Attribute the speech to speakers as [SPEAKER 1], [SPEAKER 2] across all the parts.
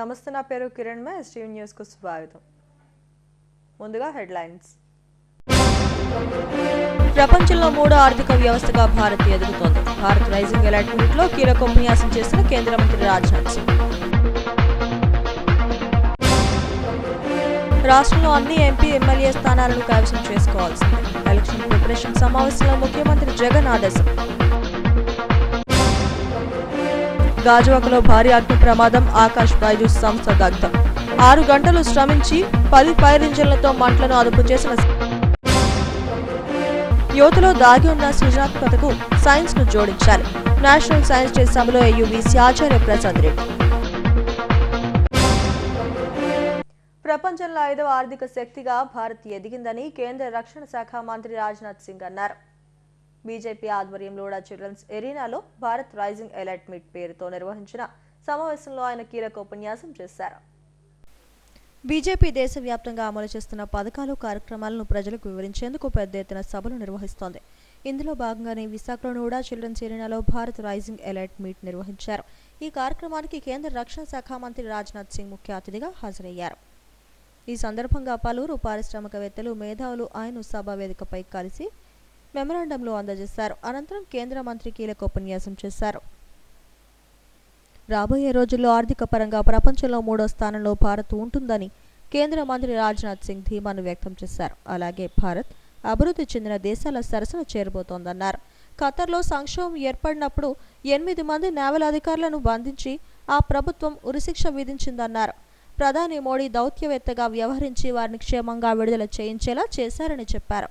[SPEAKER 1] నమస్తే, నా పేరు కిరణ్ మే ఎస్టీవీ న్యూస్ కు స్వాగతం. ముందుగా హెడ్లైన్స్. ప్రపంచంలో మూడో ఆర్థిక వ్యవస్థగా భారత్ ఎదుగుతోంది. భారత్ రైజింగ్ ఎలర్ట్ మీట్ లో కీలక ఉపన్యాసం చేసిన కేంద్ర మంత్రి రాజ్నాథ్ సింగ్. రాష్ట్రంలో అన్ని ఎంపీ ఎమ్మెల్యే స్థానాలను కైవసం చేసుకోవాల్సిందే. ఎలక్షన్ ప్రిపరేషన్ సమావేశంలో ముఖ్యమంత్రి జగన్ ఆదేశం. గాజువాకలో భారీ అగ్ని ప్రమాదం, ఆకాష్ బైజూస్ సంస్థ దగ్ధం. 6 గంటలు శ్రమించి 10 ఫైర్ ఇంజిన్లతో మంటలను అదుపు చేసిన యువతలో దాగి ఉన్న సృజనాత్మకతకు సైన్స్ ను జోడించాలి. నేషనల్ సైన్స్ డే సభలో ఏయుబీసీ ఆచార్య ప్రసాద్ రెడ్డి. ప్రపంచంలో 5వ ఆర్థిక శక్తిగా భారత్ ఎదిగిందని కేంద్ర రక్షణ శాఖ మంత్రి రాజ్నాథ్ సింగ్ అన్నారు. బీజేపీ ఆధ్వర్యంలో చిల్డ్రన్స్ ఎరీనాలో భారత్ రైజింగ్ ఎలర్ట్ మీట్ పేరుతో నిర్వహించిన సమావేశంలో ఆయన కీలక ఉపన్యాసం చేశారు. బీజేపీ దేశవ్యాప్తంగా అమలు చేస్తున్న పథకాలు, కార్యక్రమాలను ప్రజలకు వివరించేందుకు పెద్ద ఎత్తున సభలు నిర్వహిస్తోంది. ఇందులో భాగంగానే విశాఖలోని చిల్డ్రన్స్ ఎరీనాలో భారత్ రైజింగ్ ఎలర్ట్ మీట్ నిర్వహించారు. ఈ కార్యక్రమానికి కేంద్ర రక్షణ శాఖ మంత్రి రాజ్నాథ్ సింగ్ ముఖ్య అతిథిగా హాజరయ్యారు. ఈ సందర్భంగా పలువురు పారిశ్రామికవేత్తలు, మేధావులు ఆయన సభా వేదికపై కలిసి మెమరాండంలో అందజేశారు. అనంతరం కేంద్ర మంత్రి కీలక ఉపన్యాసం చేశారు. రాబోయే రోజుల్లో ఆర్థిక పరంగా ప్రపంచంలో 3వ స్థానంలో భారత్ ఉంటుందని కేంద్ర మంత్రి రాజ్నాథ్ సింగ్ ధీమాను వ్యక్తం చేశారు. అలాగే భారత్ అభివృద్ధి చెందిన దేశాల సరసన చేరబోతోందన్నారు. ఖతర్లో సంక్షోభం ఏర్పడినప్పుడు 8 మంది నేవల్ అధికారులను బంధించి ఆ ప్రభుత్వం ఉరిశిక్ష విధించిందన్నారు. ప్రధాని మోడీ దౌత్యవేత్తగా వ్యవహరించి వారిని క్షేమంగా విడుదల చేయించేలా చేశారని చెప్పారు.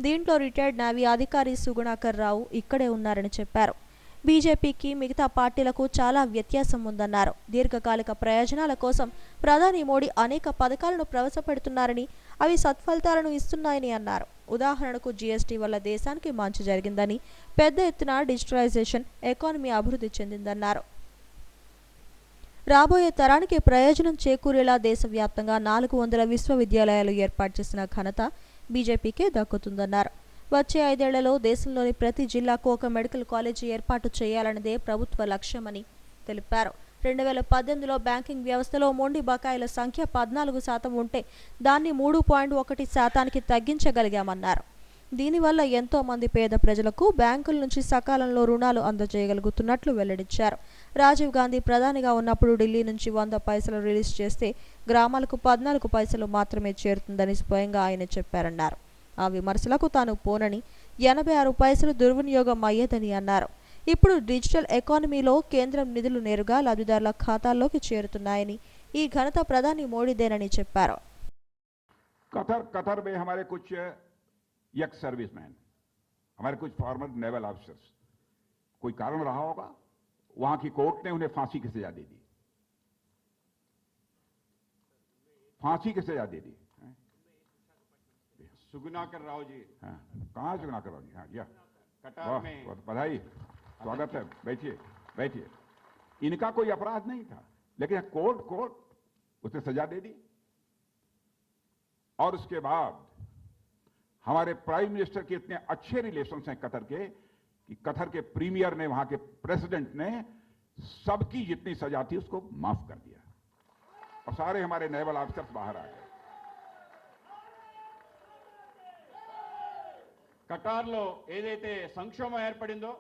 [SPEAKER 1] దీంట్లో రిటైర్డ్ నేవీ అధికారి సుగుణాకర్ రావు ఇక్కడే ఉన్నారని చెప్పారు. బీజేపీకి మిగతా పార్టీలకు చాలా వ్యత్యాసం ఉందన్నారు. దీర్ఘకాలిక ప్రయోజనాల కోసం ప్రధాని మోడీ అనేక పథకాలను ప్రవేశపెడుతున్నారని, అవి సత్ఫలితాలను ఇస్తున్నాయని అన్నారు. ఉదాహరణకు జీఎస్టీ వల్ల దేశానికి మంచి జరిగిందని, పెద్ద ఎత్తున డిజిటలైజేషన్, ఎకానమీ అభివృద్ధి చెందిందన్నారు. రాబోయే తరానికి ప్రయోజనం చేకూరేలా దేశవ్యాప్తంగా 400 విశ్వవిద్యాలయాలు ఏర్పాటు చేసిన ఘనత బీజేపీకే దక్కుతుందన్నారు. వచ్చే 5 ఏళ్లలో దేశంలోని ప్రతి జిల్లాకు ఒక మెడికల్ కాలేజీ ఏర్పాటు చేయాలన్నదే ప్రభుత్వ లక్ష్యమని తెలిపారు. 2018లో బ్యాంకింగ్ వ్యవస్థలో మొండి బకాయిల సంఖ్య 14% ఉంటే దాన్ని 3.1% తగ్గించగలిగామన్నారు. దీనివల్ల ఎంతో మంది పేద ప్రజలకు బ్యాంకుల నుంచి సకాలంలో రుణాలు అందజేయగలుగుతున్నట్లు వెల్లడించారు. రాజీవ్ గాంధీ ప్రధానిగా ఉన్నప్పుడు ఢిల్లీ నుంచి 100 పైసలు రిలీజ్ చేస్తే గ్రామాలకు 14 పైసలు మాత్రమే చేరుతుందని స్వయంగా ఆయన చెప్పారన్నారు. ఆ విమర్శలకు తాను పోనని, 86 పైసలు దుర్వినియోగం అయ్యేదని అన్నారు. ఇప్పుడు డిజిటల్ ఎకానమీలో కేంద్రం నిధులు నేరుగా లబ్ధిదారుల ఖాతాల్లోకి చేరుతున్నాయని, ఈ ఘనత ప్రధాని మోడీదేనని చెప్పారు.
[SPEAKER 2] कतर में हमारे कुछ एक्स सर्विसमैन, हमारे कुछ फॉर्मर नेवल ऑफिसर्स, कोई कारण रहा होगा, वहां की कोर्ट ने उन्हें फांसी की सजा दे दी। फांसी की सजा दे दी।
[SPEAKER 3] सुगुनाकर राव जी,
[SPEAKER 2] हाँ, कहाँ सुगुनाकर राव जी? हाँ, या
[SPEAKER 3] कटार में
[SPEAKER 2] बधाई, स्वागत है, बैठिए बैठिए। इनका कोई अपराध नहीं था, लेकिन कोर्ट उसे सजा दे दी। और उसके बाद हमारे प्राइम मिनिस्टर के इतने अच्छे रिलेशंस हैं कतर के कि कतर के प्रीमियर ने, वहां के प्रेसिडेंट ने सबकी जितनी सजा थी उसको माफ कर दिया और सारे हमारे नेवल ऑफिसर्स बाहर आ गए।
[SPEAKER 3] కటార్లో ఏదైతే సంక్షోభం ఏర్పడిందో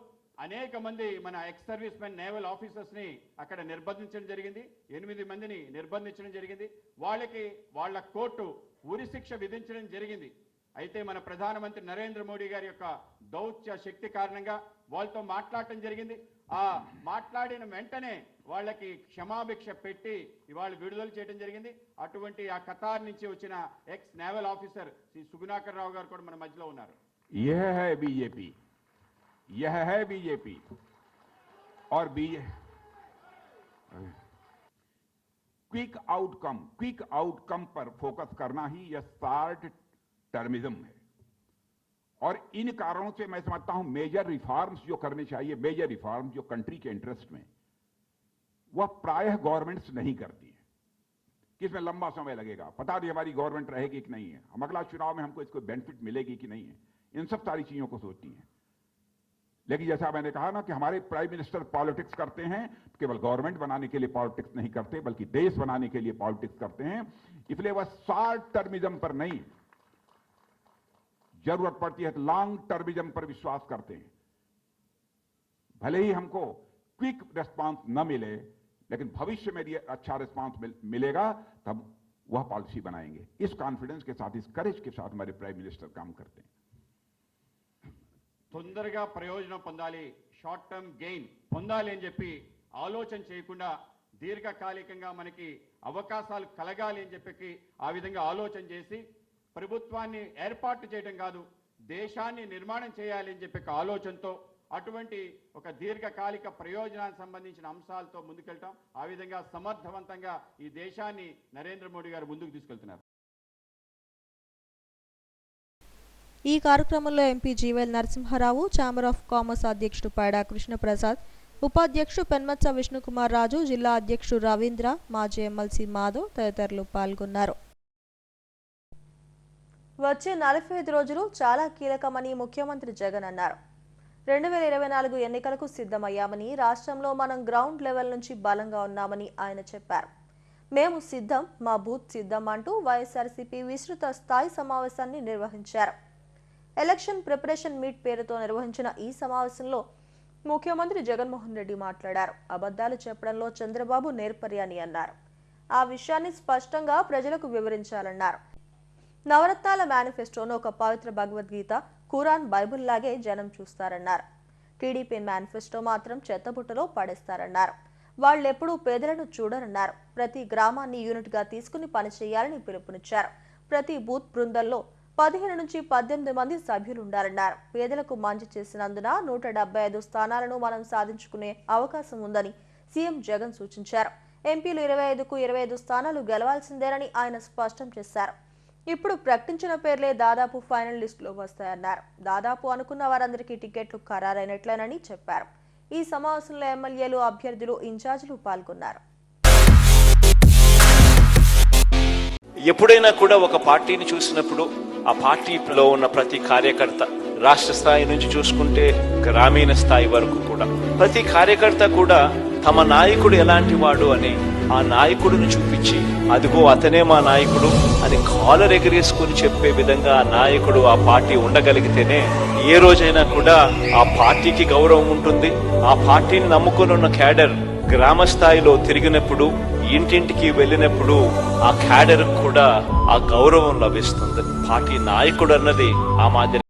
[SPEAKER 3] అనేక మంది మన ex service men naval officers ని అక్కడ నిర్బంధించడం జరిగింది. 8 మందిని నిర్బంధించడం జరిగింది. వాళ్ళ కోర్టు ఉరి శిక్ష విధించడం జరిగింది. అయితే మన ప్రధానమంత్రి నరేంద్ర మోడీ గారి యొక్క దౌత్య శక్తి కారణంగా వాళ్ళతో మాట్లాడటం జరిగింది. ఆ మాట్లాడిన వెంటనే వాళ్ళకి క్షమాభిక్ష పెట్టి ఇవాళ విడుదల చేయడం జరిగింది. అటువంటి ఆ కతార్ నుంచి వచ్చిన ex naval officer Shri Sugunakar Rao గారు కూడా మన మధ్యలో ఉన్నారు.
[SPEAKER 2] यह है बीजेपी, यह है बीजेपी। और क्विक आउटकम पर फोकस करना ही यह शॉर्ट टर्मिज्म है। और इन कारणों से मैं समझता हूं मेजर रिफॉर्म्स जो करने चाहिए, मेजर रिफॉर्म्स जो कंट्री के इंटरेस्ट में, वह प्रायः गवर्नमेंट्स नहीं करती है कि इसमें लंबा समय लगेगा, पता नहीं हमारी गवर्नमेंट रहेगी कि नहीं है, हम अगला चुनाव में हमको इसको बेनिफिट मिलेगी कि नहीं है, इन सब सारी चीजों को सोचती हैं। लेकिन जैसा मैंने कहा ना कि हमारे प्राइम मिनिस्टर पॉलिटिक्स करते हैं, केवल गवर्नमेंट बनाने के लिए पॉलिटिक्स नहीं करते बल्कि देश बनाने के लिए पॉलिटिक्स करते हैं। इसलिए वह शॉर्ट टर्मिज्म पर नहीं, जरूरत पड़ती है तो लॉन्ग टर्मिज्म पर विश्वास करते हैं। भले ही हमको क्विक रिस्पांस न मिले, लेकिन भविष्य में यदि अच्छा रिस्पांस मिलेगा तब वह पॉलिसी बनाएंगे। इस कॉन्फिडेंस के साथ, इस करेज के साथ हमारे प्राइम मिनिस्टर काम करते हैं।
[SPEAKER 3] తొందరగా ప్రయోజనం పొందాలి, షార్ట్ టర్మ్ గెయిన్ పొందాలి అని చెప్పి ఆలోచన చేయకుండా దీర్ఘకాలికంగా మనకి అవకాశాలు కలగాలి అని చెప్పి ఆ విధంగా ఆలోచన చేసి ప్రభుత్వాన్ని ఏర్పాటు చేయడం కాదు, దేశాన్ని నిర్మాణం చేయాలి అని చెప్పి ఆలోచనతో అటువంటి ఒక దీర్ఘకాలిక ప్రయోజనానికి సంబంధించిన అంశాలతో ముందుకెళ్తాం. ఆ విధంగా సమర్థవంతంగా ఈ దేశాన్ని నరేంద్ర మోడీ గారు ముందుకు తీసుకెళ్తున్నారు.
[SPEAKER 1] ఈ కార్యక్రమంలో MP GVL Narasimharao, chamber of commerce అధ్యక్షుడు పైడా కృష్ణప్రసాద్, ఉపాధ్యక్షుడు పెన్మత్స విష్ణుకుమార్ రాజు, జిల్లా అధ్యక్షుడు రవీంద్ర, మాజీ ఎమ్మెల్సీ మాధవ్ తదితరులు పాల్గొన్నారు. వచ్చే 45 రోజులు చాలా కీలకమని ముఖ్యమంత్రి జగన్ అన్నారు. 2024 ఎన్నికలకు సిద్ధమయ్యామని, రాష్ట్రంలో మనం గ్రౌండ్ లెవెల్ నుంచి బలంగా ఉన్నామని ఆయన చెప్పారు. మేము సిద్ధం, మా బూత్ సిద్ధం అంటూ వైఎస్ఆర్సీపీ విస్తృత స్థాయి సమావేశాన్ని నిర్వహించారు. ఎలక్షన్ ప్రిపరేషన్ మీట్ పేరుతో నిర్వహించిన ఈ సమావేశంలో ముఖ్యమంత్రి జగన్మోహన్ రెడ్డి మాట్లాడారు. అబద్ధాలు చెప్పడంలో చంద్రబాబు నేర్పర్యాని అన్నారు. ఆ విషయాన్ని స్పష్టంగా ప్రజలకు వివరించాలన్నారు. నవరత్నాల మేనిఫెస్టోను ఒక పవిత్ర భగవద్గీత, ఖురాన్, బైబుల్ లాగే జనం చూస్తారన్నారు. టీడీపీ మేనిఫెస్టో మాత్రం చెత్తబుట్టలో పడేస్తారన్నారు. వాళ్ళెప్పుడూ పేదలను చూడరన్నారు. ప్రతి గ్రామాన్ని యూనిట్గా తీసుకుని పనిచేయాలని పిలుపునిచ్చారు. ప్రతి బూత్ బృందంలో 15 నుంచి 18 మంది సభ్యులు ఉండాలన్నారు. పేదలకు మంచి చేసినందున 175 స్థానాలను మనం సాధించుకునే అవకాశం ఉందని సీఎం జగన్ సూచించారు. ఎంపీలు 25కు 25 స్థానాలు గెలవాల్సిందేనని ఆయన స్పష్టం చేశారు. ఇప్పుడు ప్రకటించిన పేర్లే దాదాపు ఫైనల్ లిస్టులో వస్తాయన్నారు. దాదాపు అనుకున్న వారందరికీ టికెట్లు ఖరారైనట్లేనని చెప్పారు. ఈ సమావేశంలో ఎమ్మెల్యేలు, అభ్యర్థులు, ఇన్ఛార్జీలు పాల్గొన్నారు.
[SPEAKER 4] ఎప్పుడైనా కూడా ఒక పార్టీని చూసినప్పుడు ఆ పార్టీలో ఉన్న ప్రతి కార్యకర్త, రాష్ట్ర స్థాయి నుంచి చూసుకుంటే గ్రామీణ స్థాయి వరకు కూడా ప్రతి కార్యకర్త కూడా తమ నాయకుడు ఎలాంటి వాడు అని ఆ నాయకుడిని చూపించి, అదిగో అతనే మా నాయకుడు అని కాలర్ ఎగరేసుకుని చెప్పే విధంగా ఆ నాయకుడు, ఆ పార్టీ ఉండగలిగితేనే ఏ రోజైనా కూడా ఆ పార్టీకి గౌరవం ఉంటుంది. ఆ పార్టీని నమ్ముకుని ఉన్న క్యాడర్ గ్రామ స్థాయిలో తిరిగినప్పుడు, ఇంటింటికి వెళ్ళినప్పుడు ఆ క్యాడర్ కూడా ఆ గౌరవం లభిస్తుంది. పార్టీ నాయకుడు అన్నది ఆ మాదిరి.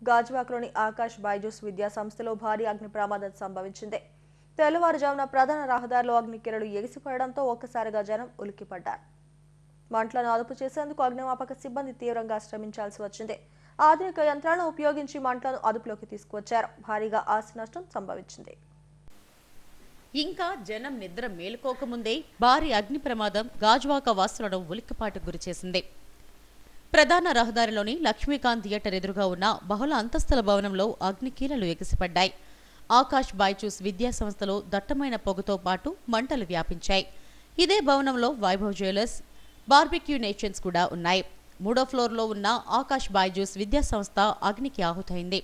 [SPEAKER 1] గాజువాకలోని ఆకాష్ బైజూస్ విద్యా సంస్థలో భారీ అగ్ని ప్రమాదం సంభవించింది. తెల్లవారుజామున ప్రధాన రహదారిలో అగ్నికిరలు ఎగిసిపడడంతో ఒక్కసారిగా జనం ఉలిక్కిపడ్డారు. మంటలను అదుపు చేసేందుకు అగ్నిమాపక సిబ్బంది తీవ్రంగా శ్రమించాల్సి వచ్చింది. ఆధునిక యంత్రాలను ఉపయోగించి మంటలను అదుపులోకి తీసుకువచ్చారు. భారీగా ఆస్తి నష్టం సంభవించింది.
[SPEAKER 5] ఇంకా జనం నిద్ర మేలుకోకముందే భారీ అగ్ని ప్రమాదం గాజువాక వాసులను ఉలిక్కిపాటుకు గురిచేసింది. ప్రధాన రహదారిలోని లక్ష్మీకాంత్ థియేటర్ ఎదురుగా ఉన్న బహుళ అంతస్తుల భవనంలో అగ్నికీలలు ఎగిసిపడ్డాయి. ఆకాష్ బైజూస్ విద్యా సంస్థలో దట్టమైన పొగతో పాటు మంటలు వ్యాపించాయి. ఇదే భవనంలో వైభవ్ జ్యువెలర్స్, బార్బిక్యూ నేషన్స్ కూడా ఉన్నాయి. 3వ ఫ్లోర్లో ఉన్న ఆకాష్ బైజూస్ విద్యా సంస్థ అగ్నికి ఆహుతైంది.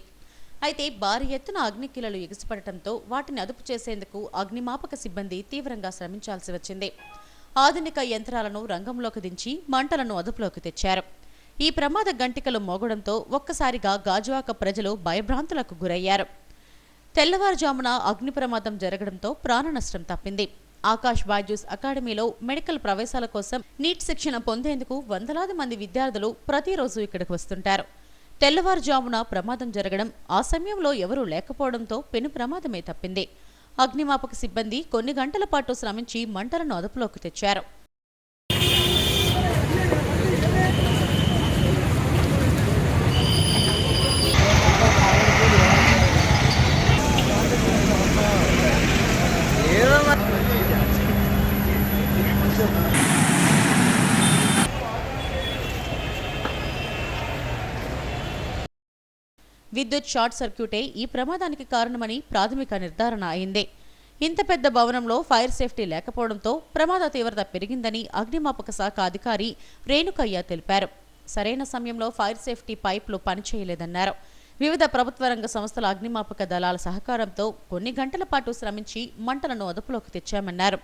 [SPEAKER 5] అయితే భారీ ఎత్తున అగ్నికీలలు ఎగిసిపడటంతో వాటిని అదుపు చేసేందుకు అగ్నిమాపక సిబ్బంది తీవ్రంగా శ్రమించాల్సి వచ్చింది. ఆధునిక యంత్రాలను రంగంలోకి దించి మంటలను అదుపులోకి తెచ్చారు. ఈ ప్రమాద గంటికలు మోగడంతో ఒక్కసారిగా గాజువాక ప్రజలు భయభ్రాంతులకు గురయ్యారు. తెల్లవారుజామున అగ్ని ప్రమాదం జరగడంతో ప్రాణ నష్టం తప్పింది. ఆకాష్ బైజూస్ అకాడమీలో మెడికల్ ప్రవేశాల కోసం నీట్ శిక్షణ పొందేందుకు వందలాది మంది విద్యార్థులు ప్రతిరోజు ఇక్కడికి వస్తుంటారు. తెల్లవారుజామున ప్రమాదం జరగడం, ఆ సమయంలో ఎవరూ లేకపోవడంతో పెను ప్రమాదమే తప్పింది. అగ్నిమాపక సిబ్బంది కొన్ని గంటల పాటు శ్రమించి మంటలను అదుపులోకి తెచ్చారు. విద్యుత్ షార్ట్ సర్క్యూటే ఈ ప్రమాదానికి కారణమని ప్రాథమిక నిర్ధారణ అయింది. ఇంత పెద్ద భవనంలో ఫైర్ సేఫ్టీ లేకపోవడంతో ప్రమాద తీవ్రత పెరిగిందని అగ్నిమాపక శాఖ అధికారి రేణుకయ్య తెలిపారు. సరైన సమయంలో ఫైర్ సేఫ్టీ పైప్లు పనిచేయలేదన్నారు. వివిధ ప్రభుత్వ రంగ సంస్థల అగ్నిమాపక దళాల సహకారంతో కొన్ని గంటల పాటు శ్రమించి మంటలను అదుపులోకి తెచ్చామన్నారు.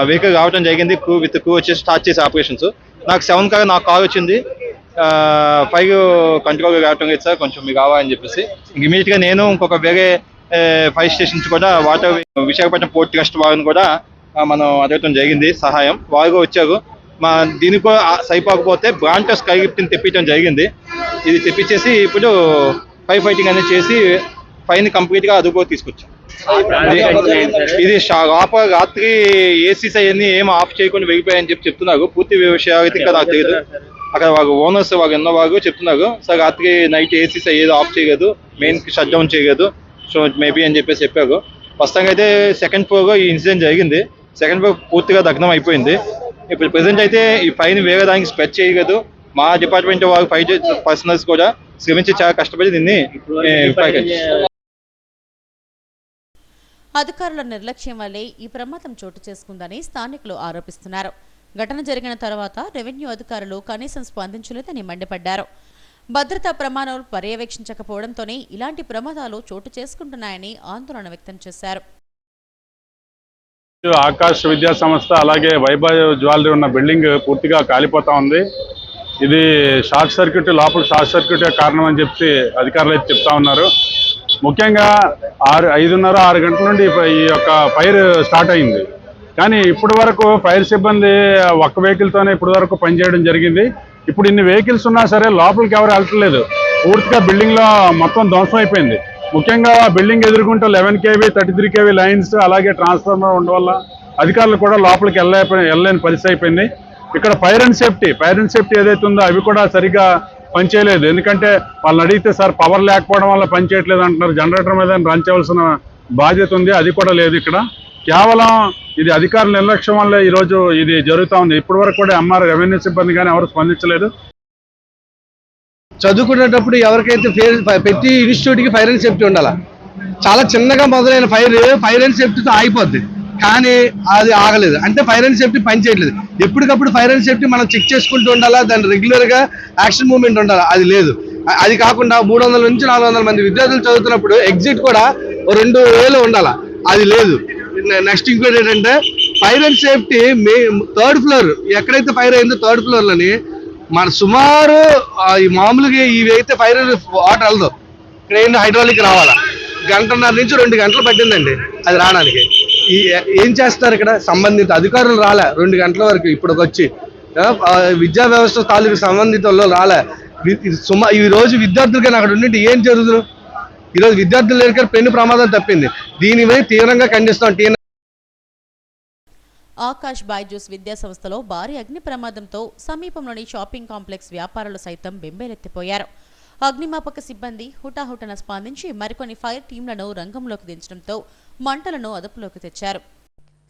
[SPEAKER 6] వెహికల్ రావడం జరిగింది, క్రూ వచ్చి స్టార్ట్ చేసే ఆపరేషన్స్. నాకు 7 కాగా నాకు కాల్ వచ్చింది, 5 కంట్రోల్ రావటం లేదు సార్, కొంచెం మీకు కావాలని చెప్పేసి ఇమీడియట్గా నేను ఇంకొక వేరే ఫైర్ స్టేషన్స్ కూడా వాటర్ విశాఖపట్నం పోర్ట్ ట్రస్ట్ వారిని కూడా మనం అడగటం జరిగింది సహాయం. వారు వచ్చారు. దీనికి కూడా సరిపోకపోతే బ్రాంటస్ స్కైలిఫ్ట్ని తెప్పించడం జరిగింది. ఇది తెప్పించేసి ఇప్పుడు ఫైర్ ఫైటింగ్ అనేది చేసి ఫైర్ని కంప్లీట్గా అదుపులోకి తీసుకొచ్చాం. ఇది రాత్రి ఏసీస్ అవన్నీ ఏం ఆఫ్ చేయకుండా వెళ్ళిపోయాయని చెప్తున్నారు. పూర్తి విషయాలు అయితే ఇంకా నాకు తెలియదు. అక్కడ వాళ్ళు ఓనర్స్ వాళ్ళు ఉన్నవాళ్ళు చెప్తున్నారు, సార్ రాత్రి నైట్ ఏసీస్ ఏదో ఆఫ్ చేయలేదు, మెయిన్ షట్ డౌన్ చేయలేదు, సో మేబీ అని చెప్పారు. ప్రస్తుతంగా అయితే 2nd ఫ్లోర్లో ఈ ఇన్సిడెంట్ జరిగింది. 2nd ఫ్లోర్ పూర్తిగా దగ్ధం అయిపోయింది. ఇప్పుడు ప్రెసెంట్ అయితే ఈ ఫైర్ని వేరే దానికి స్ప్రెడ్ చేయలేదు. మా డిపార్ట్మెంట్ వాళ్ళు ఫైర్ పర్సనల్స్ కూడా శ్రమించి చాలా కష్టపడి దీన్ని
[SPEAKER 5] అధికారుల నిర్లక్ష్యం వల్లే ఈ ప్రమాదం చోటు చేసుకుందని స్థానికులు ఆరోపిస్తున్నారు. ఘటన జరిగిన తర్వాత రెవెన్యూ అధికారులు కనీసం స్పందించలేదని మండిపడ్డారు. భద్రతా ప్రమాణాలు పర్యవేక్షించకపోవడంతోనే ఇలాంటి ప్రమాదాలు చోటు చేసుకుంటున్నాయని ఆందోళన వ్యక్తం చేశారు.
[SPEAKER 7] ఆకాశ్ విద్యా సంస్థ అలాగే వైభవ్ జ్యువెలరీ ఉన్న బిల్డింగ్ పూర్తిగా కాలిపోతా ఉంది. ఇది షార్ట్ సర్క్యూట్, లోపల షార్ట్ సర్క్యూట్ కారణం అని చెప్పి అధికారులు అయితే చెప్తా ఉన్నారు. ముఖ్యంగా 5:30-6 గంటల నుండి ఈ యొక్క ఫైర్ స్టార్ట్ అయింది. కానీ ఇప్పటి వరకు ఫైర్ సిబ్బంది ఒక్క వెహికల్తోనే ఇప్పటి వరకు పనిచేయడం జరిగింది. ఇప్పుడు ఇన్ని వెహికల్స్ ఉన్నా సరే లోపలికి ఎవరు వెళ్ళట్లేదు. పూర్తిగా బిల్డింగ్లో మొత్తం ధ్వంసం అయిపోయింది. ముఖ్యంగా బిల్డింగ్ ఎదుర్కొంటూ 11 kV 33 kV లైన్స్ అలాగే ట్రాన్స్ఫార్మర్ ఉండడం వల్ల అధికారులు కూడా లోపలికి వెళ్ళలేని పరిస్థితి అయిపోయింది. ఇక్కడ ఫైర్ అండ్ సేఫ్టీ ఏదైతే ఉందో అవి కూడా సరిగ్గా పనిచేయలేదు. ఎందుకంటే వాళ్ళని అడిగితే సార్ పవర్ లేకపోవడం వల్ల పనిచేయట్లేదు అంటున్నారు. జనరేటర్ మీద రన్ చేయవలసిన బాధ్యత ఉంది, అది కూడా లేదు. ఇక్కడ కేవలం ఇది అధికారుల నిర్లక్ష్యం వల్ల ఈరోజు ఇది జరుగుతూ ఉంది. ఇప్పటి వరకు కూడా ఎంఆర్ రెవెన్యూ సిబ్బంది కానీ ఎవరు స్పందించలేదు.
[SPEAKER 8] చదువుకునేటప్పుడు ఎవరికైతే ప్రతి ఇన్స్టిట్యూట్కి ఫైర్ అండ్ సేఫ్టీ ఉండాలి. చాలా చిన్నగా మొదలైన ఫైర్ అండ్ సేఫ్టీతో ఆగిపోద్ది, కానీ అది ఆగలేదు. అంటే ఫైర్ అండ్ సేఫ్టీ పనిచేయట్లేదు. ఎప్పటికప్పుడు ఫైర్ అండ్ సేఫ్టీ మనం చెక్ చేసుకుంటూ ఉండాలా, దాని రెగ్యులర్గా యాక్షన్ మూవ్మెంట్ ఉండాలి, అది లేదు. అది కాకుండా 300 నుంచి 400 మంది విద్యార్థులు చదువుతున్నప్పుడు ఎగ్జిట్ కూడా 2000 ఉండాలా, అది లేదు. నెక్స్ట్ ఇంకోటి ఏంటంటే fire and safety 3rd floor ఎక్కడైతే ఫైర్ అయిందో 3rd ఫ్లోర్లని మన సుమారు ఈ మామూలుగా ఇవి అయితే ఫైర్ వాటర్ వెళ్దాం, ట్రైన్ హైడ్రాలిక్ రావాలా, 1.5 నుంచి 2 గంటలు పట్టిందండి అది రావడానికి. ఏం చేస్తారు ఇక్కడ సంబంధిత అధికారులు రాలే 2 గంటల వరకు. ఇప్పుడు వచ్చి విద్యా వ్యవస్థ తాలూకు సంబంధితుల్లో రాలే. ఈ రోజు విద్యార్థులకి అక్కడ ఉండి ఏం జరుగుతుంది? ఈరోజు విద్యార్థుల దగ్గర పెను ప్రమాదం తప్పింది. దీనిపై తీవ్రంగా ఖండిస్తాం.
[SPEAKER 5] ఆకాష్ బైజూస్ విద్యా సంస్థలో భారీ అగ్ని ప్రమాదంతో సమీపంలోని షాపింగ్ కాంప్లెక్స్ వ్యాపారులు సైతం బెంబేలెత్తిపోయారు. అగ్నిమాపక సిబ్బంది హుటాహుటన స్పందించి మరికొన్ని ఫైర్ టీంలను రంగంలోకి దించడంతో మంటలను అదుపులోకి తెచ్చారు.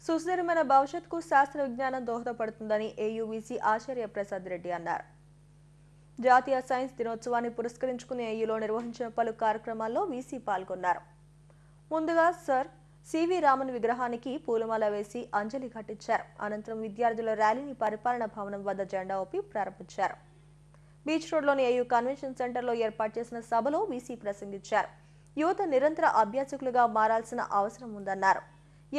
[SPEAKER 1] సుస్థిరమైన భవిష్యత్తుకు శాస్త్ర విజ్ఞానం దోహదపడుతుందని ఏయూవీసీ ఆచార్య ప్రసాద్ రెడ్డి అన్నారు. జాతీయ సైన్స్ దినోత్సవాన్ని పురస్కరించుకుని ఏయూలో నిర్వహించిన పలు కార్యక్రమాల్లో వీసీ పాల్గొన్నారు. ముందుగా సర్ సివి రామన్ విగ్రహానికి పూలమాల వేసి అంజలి ఘటించారు. అనంతరం విద్యార్థుల ర్యాలీని పరిపాలన భవనం వద్ద జెండా ఊపి ప్రారంభించారు. బీచ్ రోడ్లోని ఏయూ కన్వెన్షన్ సెంటర్లో ఏర్పాటు చేసిన సభలో వీసీ ప్రసంగించారు. యువత నిరంతర అభ్యాసకులుగా మారాల్సిన అవసరం ఉందన్నారు.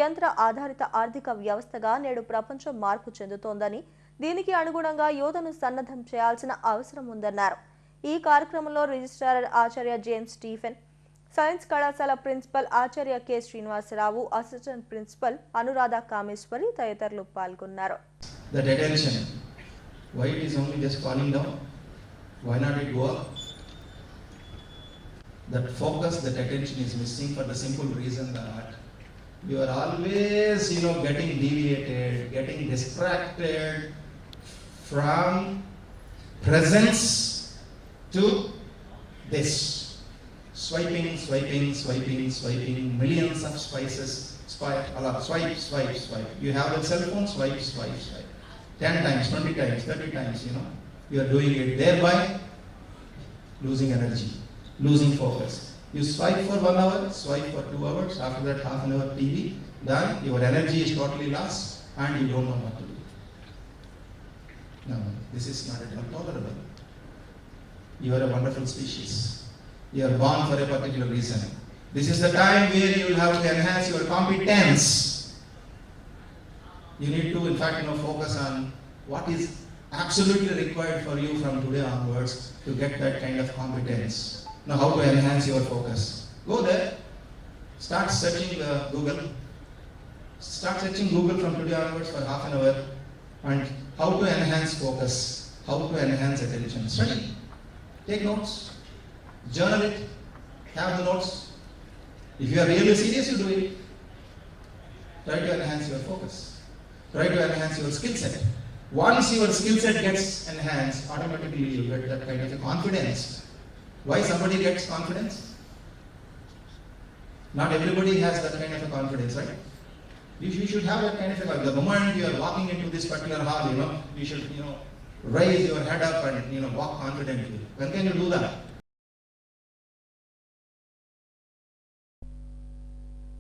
[SPEAKER 1] యంత్ర ఆధారిత ఆర్థిక వ్యవస్థగా నేడు ప్రపంచం మార్పు చెందుతోందని, దీనికి అనుగుణంగా యువతను సన్నద్ధం చేయాల్సిన అవసరం ఉందన్నారు. ఈ కార్యక్రమంలో రిజిస్ట్రార్ ఆచార్య జేమ్స్ స్టీఫెన్, సైన్స్ కళాశాల ప్రిన్సిపల్ ఆచార్య K Srinivasarao, assistant principal Anuradha Kameswari తదితరులు పాల్గొన్నారు.
[SPEAKER 9] That focus, that attention is missing for the simple reason that you are always, getting deviated, getting distracted from presence to this. Swiping, millions of spices, swipe. You have a cell phone, swipe. 10 times, 20 times, 30 times, you are doing it, thereby losing energy, losing focus. You swipe for 1 hour, swipe for 2 hours, after that half an hour TV, then your energy is totally lost and you don't know what to do. No, this is not at all tolerable. You are a wonderful species. You are born for a particular reason. This is the time where you will have to enhance your competence. You need to, in fact, focus on what is absolutely required for you from today onwards to get that kind of competence. Now, how to enhance your focus? Go there, start searching Google. Start searching Google from today onwards for half an hour, and how to enhance focus, how to enhance attention. Study, take notes, journal it, have the notes. If you are really serious, you do it. Try to enhance your focus. Try to enhance your skill set. Once your skill set gets enhanced, automatically you get that kind of a confidence. Why somebody gets confidence? Not everybody has that kind of a confidence, right? You should have that kind of a confidence. The moment you are walking into this particular hall, you should, raise your head up and, walk confidently. When can you do that?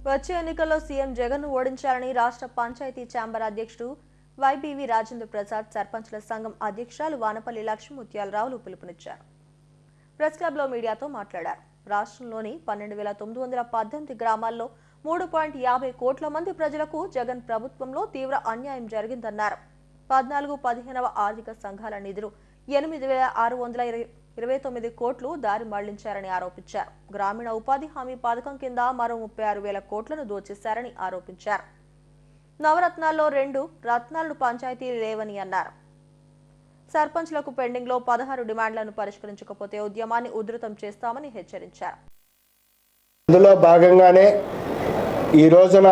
[SPEAKER 1] వచ్చే ఎన్నికల్లో CM జగన్ను ఓడించాలని రాష్ట్ర panchayat chamber అధ్యక్షుడు వైబీవీ రాజేంద్ర ప్రసాద్, సర్పంచ్ల సంఘం అధ్యక్షురాలు వానపల్లి లక్ష్మీముత్యాలరావులు పిలుపునిచ్చారు. ప్రెస్ క్లబ్లో మీడియాతో మాట్లాడారు. రాష్ట్రంలోని 12,918 గ్రామాల్లో 3.50 కోట్ల మంది ప్రజలకు జగన్ ప్రభుత్వంలో తీవ్ర అన్యాయం జరిగిందన్నారు. 14-15వ ఆర్థిక సంఘాల నిధులు 8,629 కోట్లు దారి మళ్లించారని ఆరోపించారు. గ్రామీణ ఉపాధి హామీ పథకం కింద మరో 36,000 కోట్లను దోచేశారని ఆరోపించారు. నవరత్నాల్లో 2 రత్నాలను పంచాయతీలు లేవని అన్నారు. సర్పంచ్లకు పెండింగ్లో 16 డిమాండ్లను పరిష్కరించకపోతే ఉద్యమాన్ని ఉధృతం చేస్తామని హెచ్చరించారు.
[SPEAKER 10] అందులో భాగంగానే ఈ రోజున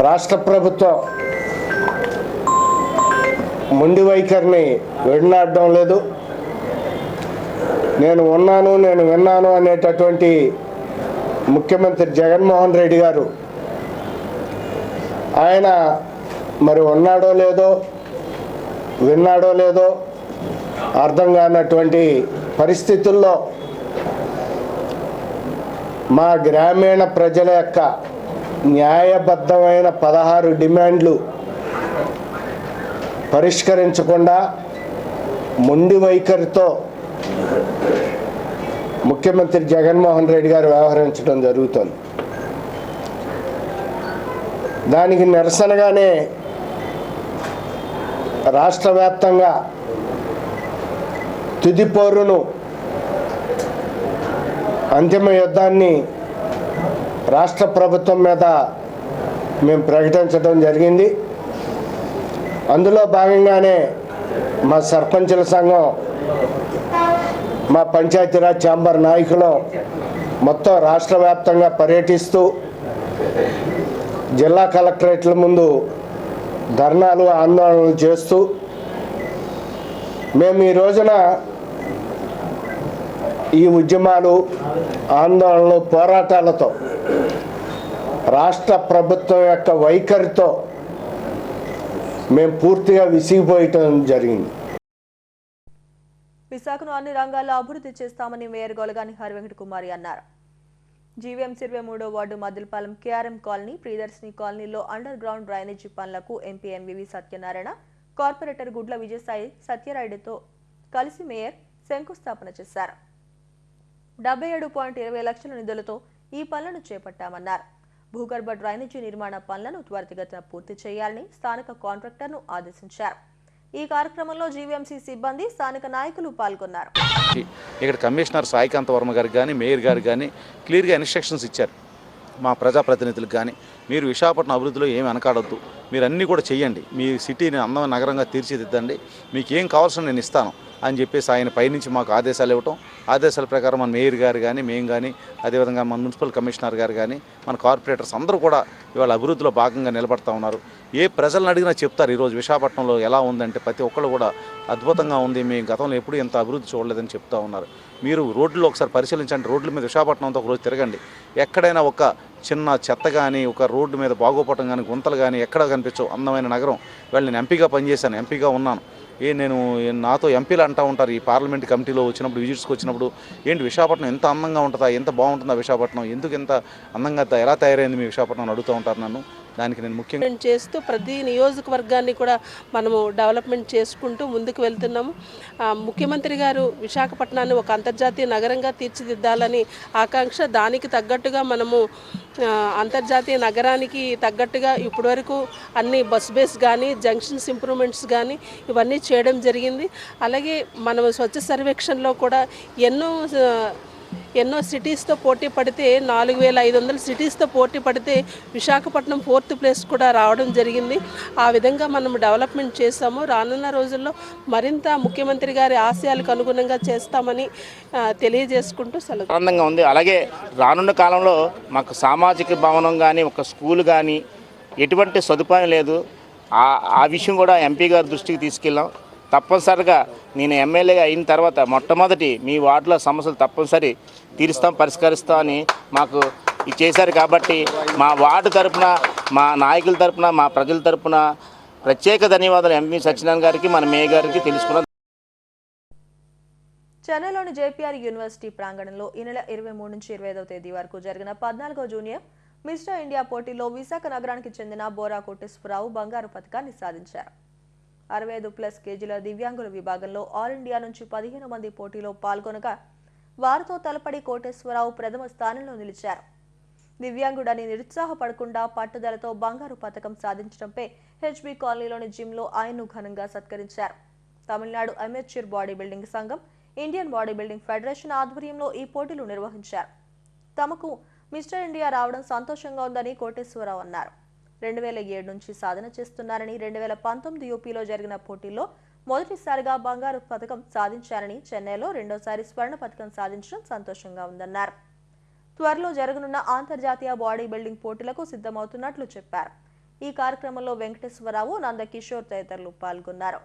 [SPEAKER 10] రాష్ట్ర ప్రభుత్వం మొండి వైఖరిని విడనాడడం లేదు. నేను విన్నాను అనేటటువంటి ముఖ్యమంత్రి జగన్మోహన్ రెడ్డి గారు ఆయన మరి ఉన్నాడో లేదో విన్నాడో లేదో అర్థం కానటువంటి పరిస్థితుల్లో మా గ్రామీణ ప్రజల యొక్క న్యాయబద్ధమైన 16 డిమాండ్లు పరిష్కరించకుండా మొండి వైఖరితో ముఖ్యమంత్రి జగన్మోహన్ రెడ్డి గారు వ్యవహరించడం జరుగుతుంది. దానికి నిరసనగానే రాష్ట్ర వ్యాప్తంగా తుది పోరును, అంతిమ యుద్ధాన్ని రాష్ట్ర ప్రభుత్వం మీద మేము ప్రకటించడం జరిగింది. అందులో భాగంగానే మా సర్పంచుల సంఘం, మా పంచాయతీరాజ్ ఛాంబర్ నాయకులు మొత్తం రాష్ట్ర వ్యాప్తంగా పర్యటిస్తూ జిల్లా కలెక్టరేట్ల ముందు ధర్నాలు, ఆందోళనలు చేస్తూ మేము ఈ రోజున ఈ ఉద్యమాలు, ఆందోళనలు, పోరాటాలతో రాష్ట్ర ప్రభుత్వం యొక్క వైఖరితో మేము పూర్తిగా విసిగిపోయటం జరిగింది.
[SPEAKER 1] విశాఖను అన్ని రంగాల్లో అభివృద్ధి చేస్తామని మేయర్ గొలగాని హరివెంకట కుమారి అన్నారు. జీవీఎంసీ 23వ ward Maddilapalem KRM colony, Priyadarshini కాలనీలో అండర్ గ్రౌండ్ డ్రైనేజీ పనులకు MP NVV Satyanarayana, corporator Gudla Vijayasai సత్యరాయుడుతో కలిసి మేయర్ శంకుస్థాపన చేశారు. 77.20 లక్షల నిధులతో ఈ పనులను చేపట్టామన్నారు. భూగర్భ డ్రైనేజీ నిర్మాణ పనులను త్వరితగతిన పూర్తి చేయాలని స్థానిక కాంట్రాక్టర్ను ఆదేశించారు. ఈ కార్యక్రమంలో జీవీఎంసీ సిబ్బంది, స్థానిక నాయకులు పాల్గొన్నారు.
[SPEAKER 11] ఇక్కడ కమిషనర్ సాయికాంత వర్మ గారికి కానీ, మేయర్ గారికి కానీ క్లియర్గా ఇన్స్ట్రక్షన్స్ ఇచ్చారు. మా ప్రజాప్రతినిధులకు కానీ, మీరు విశాఖపట్నం అభివృద్ధిలో ఏమి వెనకాడొద్దు, మీరు అన్నీ కూడా చెయ్యండి, మీ సిటీని అందమైన నగరంగా తీర్చిదిద్దండి, మీకు ఏం కావాల్సిన నేను ఇస్తాను అని చెప్పేసి ఆయన పైనుంచి మాకు ఆదేశాలు ఇవ్వటం, ఆదేశాల ప్రకారం మన మేయర్ గారు కానీ, మేము కానీ, అదేవిధంగా మన మున్సిపల్ కమిషనర్ గారు కానీ, మన కార్పొరేటర్స్ అందరూ కూడా ఇవాళ అభివృద్ధిలో భాగంగా నిలబడతా ఉన్నారు. ఏ ప్రజలను అడిగినా చెప్తారు ఈరోజు విశాఖపట్నంలో ఎలా ఉందంటే ప్రతి ఒక్కళ్ళు కూడా అద్భుతంగా ఉంది, మేము గతంలో ఎప్పుడు ఎంత అభివృద్ధి చూడలేదని చెప్తా ఉన్నారు. మీరు రోడ్లు ఒకసారి పరిశీలించండి, రోడ్ల మీద విశాఖపట్నంతో ఒకరోజు తిరగండి, ఎక్కడైనా ఒక చిన్న చెత్త కానీ, ఒక రోడ్డు మీద బాగోపటం కానీ, గుంతలు కానీ ఎక్కడ కనిపించవు. అందమైన నగరం. వాళ్ళు నేను ఎంపీగా పనిచేశాను, ఎంపీగా ఉన్నాను. నేను నాతో ఎంపీలు అంటూ ఉంటారు ఈ పార్లమెంట్ కమిటీలో వచ్చినప్పుడు, విజిట్స్కి వచ్చినప్పుడు, ఏంటి విశాఖపట్నం ఎంత అందంగా ఉంటుందా, ఎంత బాగుంటుందా విశాఖపట్నం, ఎందుకు ఎంత అందంగా ఎలా తయారైంది మీ విశాఖపట్నం అడుగుతూ ఉంటారు నన్ను. దానికి నేను ముఖ్యంగా
[SPEAKER 12] చేస్తూ ప్రతి నియోజకవర్గాన్ని కూడా మనము డెవలప్మెంట్ చేసుకుంటూ ముందుకు వెళ్తున్నాము. ముఖ్యమంత్రి గారు విశాఖపట్నాన్ని ఒక అంతర్జాతీయ నగరంగా తీర్చిదిద్దాలని ఆకాంక్ష. దానికి తగ్గట్టుగా మనము అంతర్జాతీయ నగరానికి తగ్గట్టుగా ఇప్పటివరకు అన్ని బస్ బేస్ కానీ జంక్షన్స్ ఇంప్రూవ్మెంట్స్ కానీ ఇవన్నీ చేయడం జరిగింది. అలాగే మనం స్వచ్ఛ సర్వేక్షణలో కూడా ఎన్నో సిటీస్తో పోటీ పడితే 4500 సిటీస్తో పోటీ పడితే విశాఖపట్నం 4th ప్లేస్ కూడా రావడం జరిగింది. ఆ విధంగా మనం డెవలప్మెంట్ చేస్తాము. రానున్న రోజుల్లో మరింత ముఖ్యమంత్రి గారి ఆశయాలకు అనుగుణంగా చేస్తామని తెలియజేసుకుంటూ సెలవు.
[SPEAKER 13] ఆనందంగా ఉంది. అలాగే రానున్న కాలంలో మాకు సామాజిక భవనం కానీ ఒక స్కూల్ కానీ ఎటువంటి సదుపాయం లేదు. ఆ విషయం కూడా ఎంపీ గారి దృష్టికి తీసుకెళ్ళాం. తప్పనిసరిగా నేను ఎమ్మెల్యేగా అయిన తర్వాత మొట్టమొదటి మీ వార్డులో సమస్యలు తప్పనిసరి తీరుస్తాం, పరిష్కరిస్తామని మాకు చేశారు. కాబట్టి మా వార్డు తరపున, మా నాయకుల తరపున, మా ప్రజల తరపున ప్రత్యేక ధన్యవాదాలు ఎంపీ సత్యనారాయణ గారికి, మన మేయర్ గారికి తెలుసుకున్నాం.
[SPEAKER 1] చెన్నైలోని జేపీఆర్ యూనివర్సిటీ ప్రాంగణంలో ఈ నెల 23 నుంచి 25వ తేదీ వరకు జరిగిన 14వ జూనియర్ మిస్టర్ ఇండియా పోటీలో విశాఖ నగరానికి చెందిన బోరా కోటేశ్వరరావు బంగారు పతకాన్ని సాధించారు. 65+ కేజీల దివ్యాంగుల విభాగంలో ఆల్ ఇండియా నుంచి 15 మంది పోటీలో పాల్గొనగా వారితో తలపడి కోటేశ్వరరావు ప్రథమ స్థానంలో నిలిచారు. దివ్యాంగుడని నిరుత్సాహపడకుండా పట్టుదలతో బంగారు పతకం సాధించడంపై హెచ్బీ కాలనీలోని జిమ్లో ఆయన్ను ఘనంగా సత్కరించారు. తమిళనాడు అమెచ్యూర్ బాడీ బిల్డింగ్ సంఘం, ఇండియన్ బాడీ బిల్డింగ్ ఫెడరేషన్ ఆధ్వర్యంలో ఈ పోటీలు నిర్వహించారు. తమకు మిస్టర్ ఇండియా రావడం సంతోషంగా ఉందని కోటేశ్వరరావు అన్నారు. 2007 నుంచి సాధన చేస్తున్నారని 2019 యూపీలో జరిగిన పోటీల్లో మొదటిసారిగా బంగారు పతకం సాధించారని, చెన్నైలో రెండోసారి స్వర్ణ పతకం సాధించడం సంతోషంగా ఉందన్నారు. త్వరలో జరగనున్న అంతర్జాతీయ బాడీ బిల్డింగ్ పోటీలకు సిద్ధమవుతున్నట్లు చెప్పారు. ఈ కార్యక్రమంలో వెంకటేశ్వరరావు, నందకిషోర్ తదితరులు పాల్గొన్నారు.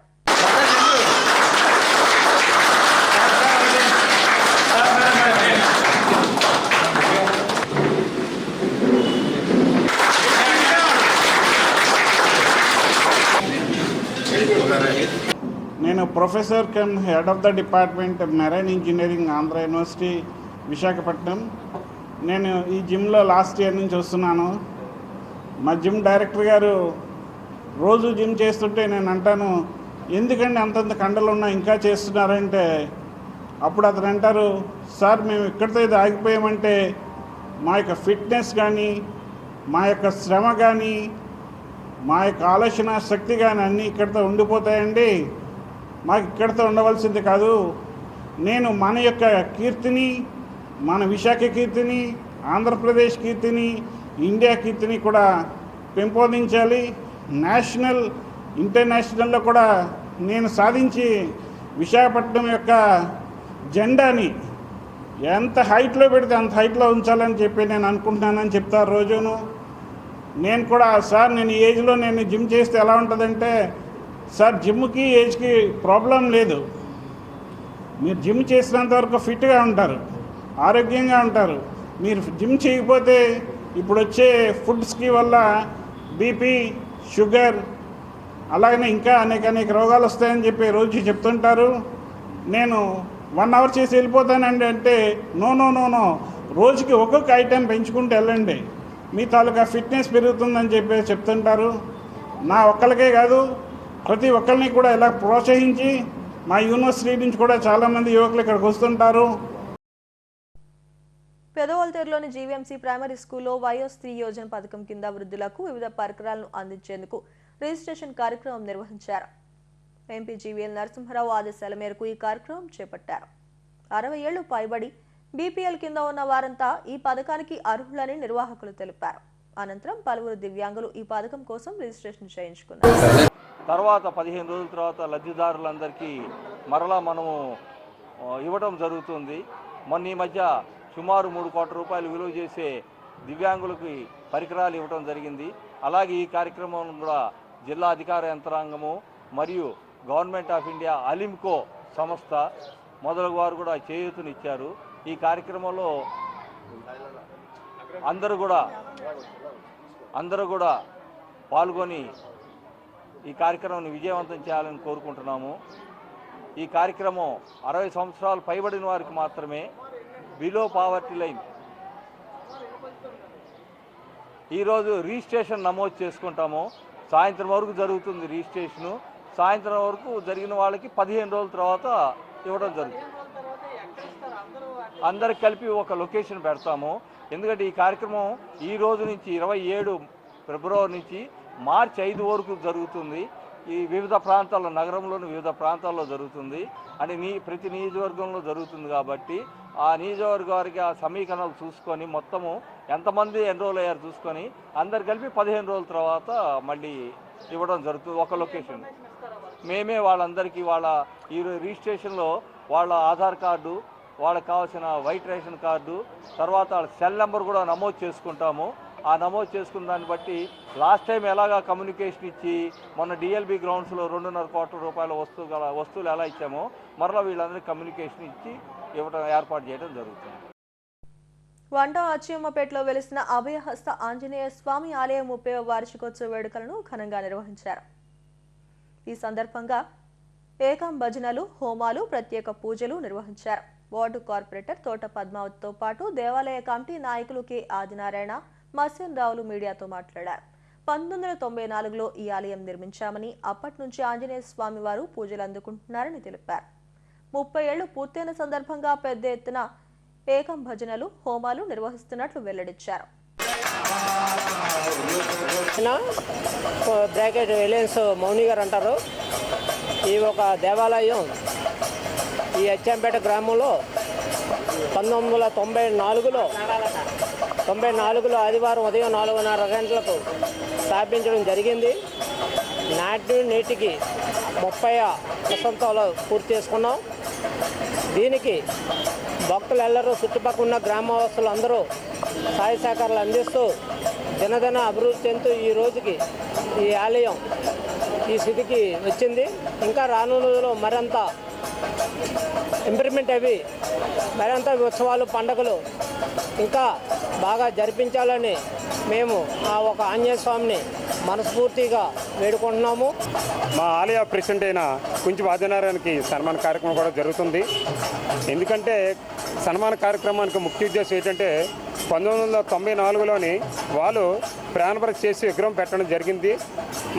[SPEAKER 14] నేను professor come head of the department marine engineering Andhra university Visakhapatnam. నేను ఈ జిమ్లో లాస్ట్ ఇయర్ నుంచి వస్తున్నాను. మా జిమ్ డైరెక్టర్ గారు రోజు జిమ్ చేస్తుంటే నేను అంటాను, ఎందుకండి అంతంత కండలు ఉన్నా ఇంకా చేస్తున్నారంటే అప్పుడు అతను అంటారు, సార్ మేము ఇక్కడితో ఇది ఆగిపోయామంటే మా యొక్క ఫిట్నెస్ కానీ, మా యొక్క శ్రమ కానీ, మా యొక్క ఆలోచన శక్తి కానీ అన్నీ ఇక్కడితో ఉండిపోతాయండి. మాకు ఇక్కడితో ఉండవలసింది కాదు. నేను మన యొక్క కీర్తిని, మన విశాఖ కీర్తిని, ఆంధ్రప్రదేశ్ కీర్తిని, ఇండియా కీర్తిని కూడా పెంపొందించాలి. నేషనల్, ఇంటర్నేషనల్లో కూడా నేను సాధించి విశాఖపట్నం యొక్క జెండాని ఎంత హైట్లో పెడితే అంత హైట్లో ఉంచాలని చెప్పి నేను అనుకుంటున్నానని చెప్తారు రోజును. నేను కూడా, సార్ నేను ఈ ఏజ్లో నేను జిమ్ చేస్తే ఎలా ఉంటుందంటే, సార్ జిమ్కి ఏజ్కి ప్రాబ్లం లేదు. మీరు జిమ్ చేసినంత వరకు ఫిట్గా ఉంటారు, ఆరోగ్యంగా ఉంటారు. మీరు జిమ్ చేయకపోతే ఇప్పుడు వచ్చే ఫుడ్స్కి వల్ల బీపీ, షుగర్, అలాగనే ఇంకా అనేక రోగాలు వస్తాయని చెప్పి రోజు చెప్తుంటారు. నేను 1 అవర్ చేసి వెళ్ళిపోతానండి అంటే, నో, రోజుకి ఒక్కొక్క ఐటెం పెంచుకుంటూ వెళ్ళండి, మీ తాలూకా ఫిట్నెస్ పెరుగుతుందని చెప్పి చెప్తుంటారు. నా ఒక్కరికే కాదు, ప్రతి ఒక్కరిని కూడా ఇలా ప్రోత్సహించి మా యూనివర్సిటీ నుంచి కూడా చాలామంది యువకులు ఇక్కడికి వస్తుంటారు.
[SPEAKER 1] పెదవల్తేరులోని జీవీఎంసీ ప్రైమరీ స్కూల్లో వయోశ్రీ యోజన పథకం కింద వృద్ధులకు వివిధ పరికరాలను అందించేందుకు రిజిస్ట్రేషన్ కార్యక్రమం నిర్వహించారు. ఎంపీ జీవీఎల్ నరసింహారావు ఆదేశాల మేరకు ఈ కార్యక్రమం చేపట్టారు. 60 ఏళ్లు పైబడి బీపీఎల్ కింద ఉన్న వారంతా ఈ పథకానికి అర్హులని నిర్వాహకులు తెలిపారు. అనంతరం పలువురు దివ్యాంగులు ఈ పథకం కోసం రిజిస్ట్రేషన్ చేయించుకున్నారు.
[SPEAKER 15] తర్వాత 15 రోజుల తర్వాత లబ్ధిదారులందరికీ మరలా మనము ఇవ్వడం జరుగుతుంది. మొన్న ఈ మధ్య సుమారు 3 కోట్ల రూపాయలు విలువ చేసే దివ్యాంగులకి పరికరాలు ఇవ్వడం జరిగింది. అలాగే ఈ కార్యక్రమం కూడా జిల్లా అధికార యంత్రాంగము మరియు గవర్నమెంట్ ఆఫ్ ఇండియా, అలిమ్కో సంస్థ మొదలగు వారు కూడా చేయూతనిచ్చారు. ఈ కార్యక్రమంలో అందరూ కూడా పాల్గొని ఈ కార్యక్రమాన్ని విజయవంతం చేయాలని కోరుకుంటున్నాము. ఈ కార్యక్రమం 60 సంవత్సరాలు పైబడిన వారికి మాత్రమే, బిలో పావర్టీ లైన్ ఈరోజు రిజిస్ట్రేషన్ నమోదు చేసుకుంటాము. సాయంత్రం వరకు జరుగుతుంది రిజిస్ట్రేషను. సాయంత్రం వరకు జరిగిన వాళ్ళకి 15 రోజుల తర్వాత ఇవ్వడం జరుగుతుంది. అందరికి కలిపి ఒక లొకేషన్ పెడతాము. ఎందుకంటే ఈ కార్యక్రమం ఈ రోజు నుంచి 27 ఫిబ్రవరి నుంచి మార్చి 5 వరకు జరుగుతుంది. ఈ వివిధ ప్రాంతాల్లో, నగరంలోని వివిధ ప్రాంతాల్లో జరుగుతుంది. అంటే ప్రతి నియోజకవర్గంలో జరుగుతుంది కాబట్టి ఆ నియోజకవర్గ వారికి ఆ సమీకరణలు చూసుకొని మొత్తము ఎంతమంది ఎన్రోల్ అయ్యారు చూసుకొని అందరు కలిపి 15 రోజుల తర్వాత మళ్ళీ ఇవ్వడం జరుగుతుంది. ఒక లొకేషన్ మేమే వాళ్ళందరికీ వాళ్ళ ఈ రిజిస్ట్రేషన్లో వాళ్ళ ఆధార్ కార్డు, వాళ్ళకి కావాల్సిన వైట్ రేషన్ కార్డు, తర్వాత వాళ్ళ సెల్ నెంబర్ కూడా నమోదు చేసుకుంటాము. ఆ నమోదు చేసుకున్న దాన్ని బట్టి లాస్ట్ టైం ఎలాగా కమ్యూనికేషన్ ఇచ్చి మొన్న డిఎల్బి గ్రౌండ్స్లో 2.5 కోట్ల రూపాయల వస్తువులు ఎలా ఇచ్చామో మరలా వీళ్ళందరికీ కమ్యూనికేషన్ ఇచ్చి ఇవ్వడం ఏర్పాటు చేయడం జరుగుతుంది.
[SPEAKER 1] వండా అచ్చియమ్మపేటలో వెలిసిన అభయహస్త ఆంజనేయ స్వామి ఆలయ 30వ వార్షికోత్సవ వేడుకలను ఘనంగా నిర్వహించారు. ఈ సందర్భంగా ఏకం భజనలు, హోమాలు, ప్రత్యేక పూజలు నిర్వహించారు. వార్డు కార్పొరేటర్ తోట పద్మావతితో పాటు దేవాలయ కమిటీ నాయకులు కె ఆదినారాయణ, మసీన్ రావులు మీడియాతో మాట్లాడారు. 1994లో ఈ ఆలయం నిర్మించామని, అప్పటి నుంచి ఆంజనేయ స్వామి వారు పూజలు అందుకుంటున్నారని తెలిపారు. 30 ఏళ్లు పూర్తయిన సందర్భంగా పెద్ద ఎత్తున ఏకం భజనలు, హోమాలు నిర్వహిస్తున్నట్లు వెల్లడించారు.
[SPEAKER 16] బ్రాకెట్ ఎలియన్స్ మౌని గారు అంటారు. ఈ ఒక దేవాలయం ఈ అచ్చంపేట గ్రామంలో 1994లో ఆదివారం ఉదయం 4:30 గంటలకు స్థాపించడం జరిగింది. నేటికి 30 వసంతాలు పూర్తి చేసుకున్నాం. దీనికి భక్తులెల్లరూ చుట్టుపక్కల ఉన్న గ్రామవాసులు అందరూ సహాయ సహకారాలు అందిస్తూ దినదిన అభివృద్ధి చెందుతూ ఈ రోజుకి ఈ ఆలయం ఈ స్థితికి వచ్చింది. ఇంకా రానున్న రోజుల్లో మరింత ఇంప్రూవ్మెంట్ అవి మరింత ఉత్సవాలు, పండుగలు ఇంకా బాగా జరిపించాలని మేము ఆ ఒక ఆంజనేయ స్వామిని మనస్ఫూర్తిగా వేడుకుంటున్నాము.
[SPEAKER 17] మా ఆలయ ప్రెసిడెంట్ అయిన కుంచి ఆదినారాయణకి సన్మాన కార్యక్రమం కూడా జరుగుతుంది. ఎందుకంటే సన్మాన కార్యక్రమానికి ముఖ్య ఉద్దేశం ఏంటంటే 1994లోని వాళ్ళు ప్రాణప్రతిష్ఠ చేసి విగ్రహం పెట్టడం జరిగింది.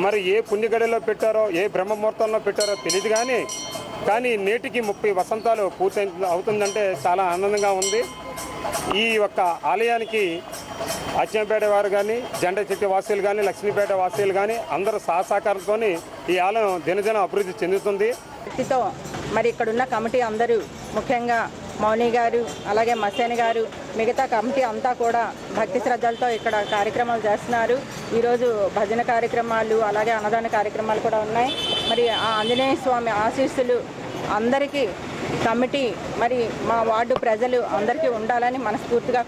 [SPEAKER 17] మరి ఏ పుణ్యగడిలో పెట్టారో, ఏ బ్రహ్మముహూర్తంలో పెట్టారో తెలియదు. కానీ నేటికి 30 వసంతాలు పూర్తి అవుతుందంటే చాలా ఆనందంగా ఉంది. ఈ యొక్క ఆలయానికి అచ్చంపేట వారు కానీ, జెండా చెట్టు వాసీలు కానీ, లక్ష్మీపేట వాసీలు కానీ అందరూ సహకారంతో ఈ ఆలయం దినదిన అభివృద్ధి చెందుతుంది.
[SPEAKER 18] మరి ఇక్కడున్న కమిటీ అందరూ, ముఖ్యంగా మౌని గారు, అలాగే మసేన్ గారు, మిగతా కమిటీ అంతా కూడా భక్తి శ్రద్ధలతో ఇక్కడ కార్యక్రమాలు చేస్తున్నారు. ఈరోజు భజన కార్యక్రమాలు, అలాగే అన్నదాన కార్యక్రమాలు కూడా ఉన్నాయి. మరి ఆ ఆంజనేయ స్వామి ఆశీస్సులు అందరికీ, కమిటీ, మరి మా వార్డు ప్రజలు అందరికీ ఉండాలని మనస్ఫూర్తిగా.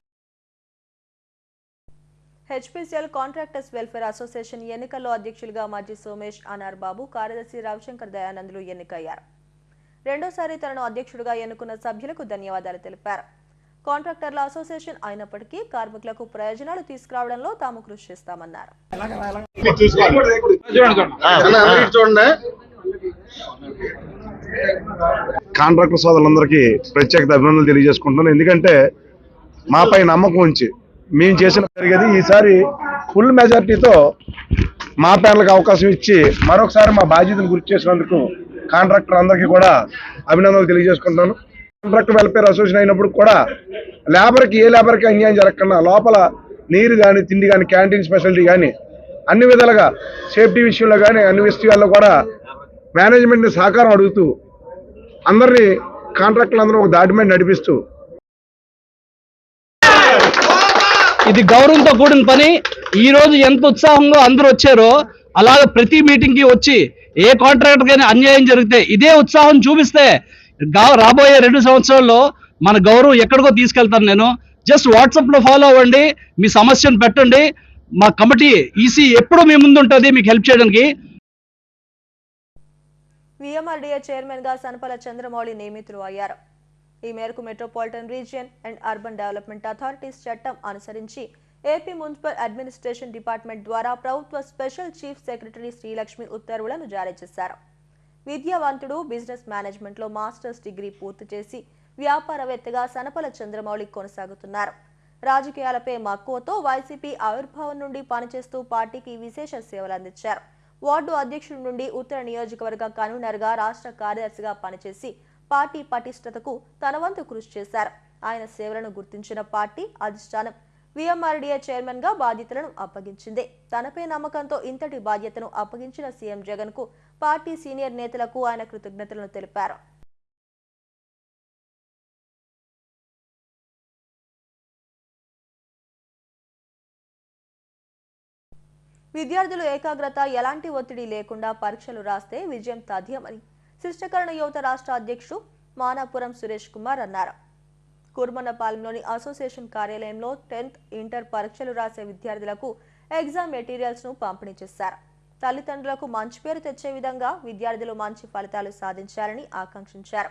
[SPEAKER 1] హెచ్పిసిఎల్ కాంట్రాక్టర్స్ వెల్ఫేర్ అసోసియేషన్ ఎన్నికల్లో అధ్యక్షులుగా మాజీ సోమేష్, అనార్ బాబు, కార్యదర్శి రవిశంకర్ దయానందులు ఎన్నికయ్యారు. రెండోసారి తనను అధ్యక్షుడిగా ఎన్నుకున్న సభ్యులకు ధన్యవాదాలు తెలిపారు. కాంట్రాక్టర్ల అసోసియేషన్ అయినప్పటికీ కార్మికులకు ప్రయోజనాలు తీసుకురావడంలో తాము కృషి చేస్తామన్నారు.
[SPEAKER 10] కాంట్రాక్టర్ సోదరులందరికీ ప్రత్యేక అభినందనలు తెలియజేసుకుంటున్నాను. ఎందుకంటే మాపై నమ్మకం ఉంచి మేము చేసిన జరిగేది ఈసారి ఫుల్ మెజార్టీతో మా ప్యానల్కి అవకాశం ఇచ్చి మరొకసారి మా బాధ్యతను గుర్తు చేసినందుకు కాంట్రాక్టర్ అందరికీ కూడా అభినందనలు తెలియజేసుకుంటున్నాను. కాంట్రాక్టర్ వెల్ఫేర్ అసోసియేషన్ అయినప్పుడు కూడా ఏ లేబర్కి అన్యాయం జరగకుండా లోపల నీరు కానీ, తిండి కానీ, క్యాంటీన్ స్పెషాలిటీ కానీ అన్ని విధాలుగా సేఫ్టీ విషయంలో కానీ అన్ని విషయాల్లో కూడా మేనేజ్మెంట్ని సహకారం అడుగుతూ అందరినీ కాంట్రాక్టర్లు అందరూ ఒక దాటి మీద నడిపిస్తూ,
[SPEAKER 8] ఇది గౌరవంతో కూడిన పని. ఈ రోజు ఎంత ఉత్సాహంగా అందరూ వచ్చారో అలాగే ప్రతి మీటింగ్ కి వచ్చి ఏ కాంట్రాక్టర్ కైనా అన్యాయం జరిగితే ఇదే ఉత్సాహం చూపిస్తే రాబోయే 2 సంవత్సరాల్లో మన గౌరవం ఎక్కడికో తీసుకెళ్తాను. నేను జస్ట్ వాట్సాప్ లో ఫాలో అవ్వండి, మీ సమస్యను పెట్టండి. మా కమిటీ ఈసీ ఎప్పుడు మీ ముందు ఉంటుంది మీకు హెల్ప్ చేయడానికి.
[SPEAKER 1] విఎంఆర్డీఏ చైర్మన్ గా సనపల చంద్రమౌళి నియమితులు అయ్యారు. ఈ మేరకు metropolitan region and urban development authorities చట్టం అనుసరించి ఏపీ మున్సిపల్ అడ్మినిస్ట్రేషన్ డిపార్ట్మెంట్ ద్వారా ప్రభుత్వ స్పెషల్ చీఫ్ సెక్రటరీ శ్రీలక్ష్మి ఉత్తర్వులను జారీ చేశారు. విద్యావంతుడు, బిజినెస్ మేనేజ్మెంట్లో మాస్టర్స్ డిగ్రీ పూర్తి చేసి వ్యాపారవేత్తగా సనపల చంద్రమౌళి కొనసాగుతున్నారు. రాజకీయాలపై మక్కువతో వైసీపీ ఆవిర్భావం నుండి పనిచేస్తూ పార్టీకి విశేష సేవలు అందించారు. వార్డు అధ్యక్షుడి నుండి ఉత్తర నియోజకవర్గ కన్వీనర్గా, రాష్ట్ర కార్యదర్శిగా పనిచేసి పార్టీ పటిష్టతకు తన వంతు కృషి చేశారు. ఆయన సేవలను గుర్తించిన పార్టీ అధిష్టానం వీఎంఆర్డీఏ చైర్మన్ గా బాధ్యతలను అప్పగించింది. తనపై నమ్మకంతో ఇంతటి బాధ్యతను అప్పగించిన సీఎం జగన్ కు పార్టీ సీనియర్ నేతలకు ఆయన కృతజ్ఞతలను తెలిపారు. విద్యార్థులు ఏకాగ్రత, ఎలాంటి ఒత్తిడి లేకుండా పరీక్షలు రాస్తే విజయం తథ్యమని శిష్టకరణ యువత రాష్ట్ర అధ్యక్షుడు మానాపురం సురేష్ కుమార్ అన్నారు. కుర్మన్నపాలెంలోని అసోసియేషన్ కార్యాలయంలో 10th ఇంటర్ పరీక్షలు రాసే విద్యార్థులకు ఎగ్జామ్ మెటీరియల్స్ ను పంపిణీ చేశారు. తల్లిదండ్రులకు మంచి పేరు తెచ్చే విధంగా విద్యార్థులు మంచి ఫలితాలు సాధించాలని ఆకాంక్షించారు.